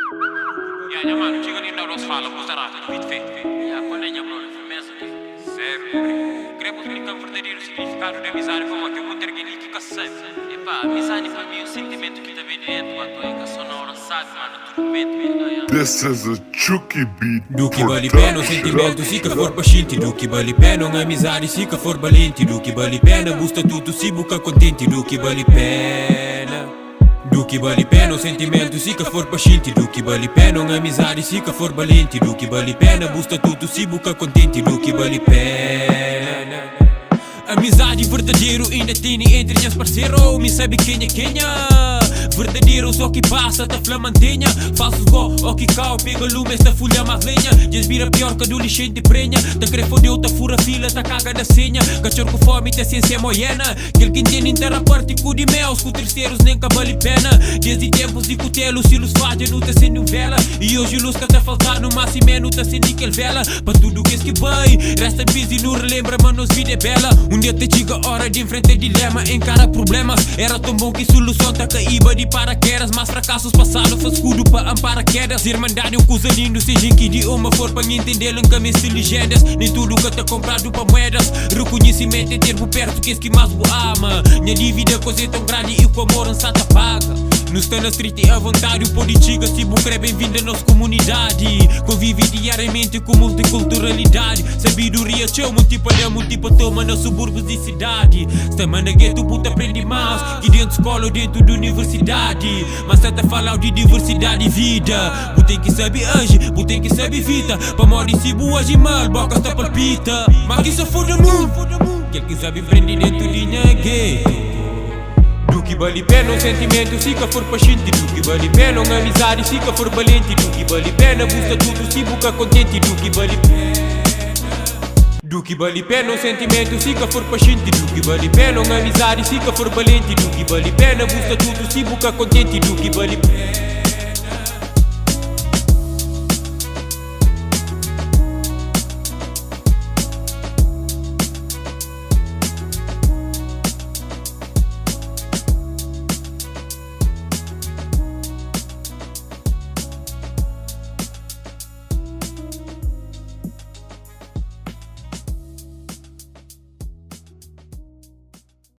Ja, mano, chega ali na nossa fala, vou estar de vite feito. Qual é a brother? Firmeza ali. Sério, queremos explicar o verdadeiro significado da amizade, como que eu vou ter que lhe ficar sempre. Epá, amizade para mim é um sentimento que também direto, mano. É que só na hora sabe, mano. Tudo bem, This is a Chucky beat. Do que vale pena o sentimento se que for paciente. Do que vale pena uma amizade se que for valente. Do que vale pena busta tudo se buca contente. Do que vale pena. Do que vale pena o sentimento se que for paciente. Do que vale pena uma amizade se que for valente. Do que vale pena busta tudo se buca contente. Do que vale pena. Amizade verdadeiro ainda tem entre as parceiros. Me sabe quem é quem é. Verdadeiro só que passa, tá flamantenha. Falsos go, ó que cao, pega lume, esta folha mais lenha. Desvira pior que do lixente prenha. Tá crefodeu, tá fura fila, tá caga da senha. Cachorro com fome, tá ciência moiena. Aquele que entende inteira parte com de mel. Com terceiros nem que vale pena. Desde tempos de cutelo, se luz fadja, não tá sem novela. E hoje luz que tá faltando, mas se menos tá sem níquel vela. Pra tudo que vai, resta busy, não relembra, mas nos vida é bela. Um dia te chega a hora de enfrentar dilema, encara problemas. Era tão bom que solução tá caíba de paraquedas. Mas fracassos passados faz escudo para amparar quedas. Irmandade é um coisa lindo, seja que de uma for para entender em caminhos de legendas. Nem tudo que tá comprado para moedas. Reconhecimento é ter por perto que mais o ama. Minha dívida coisa é tão grande e o amor não se paga. Não está na street e à vontade, o politica se bucre bem-vindo à nossa comunidade. Convive diariamente com multiculturalidade. Sabedoria tchau, multipa toma nos subúrbios de cidade. Semana gueto, puta aprende mais que dentro de escola ou dentro de universidade. Mas tá falar de diversidade e vida. Tu tem que saber hoje, tu tem que saber vida. Pra morrer se boas e mal, boca está palpita. Mas que só foda muito. Quem que sabe prender dentro de gueto. Do que vale pena um sentimento se que for paciente. Do que vale pena uma amizade se que for valente. Do que vale pena busca tudo se buca contente. Do que vale pena. Do que vale pena um sentimento se que for paciente. Do que vale pena uma amizade se que for valente. Do que vale pena busca tudo se buca contente. Do que vale pena.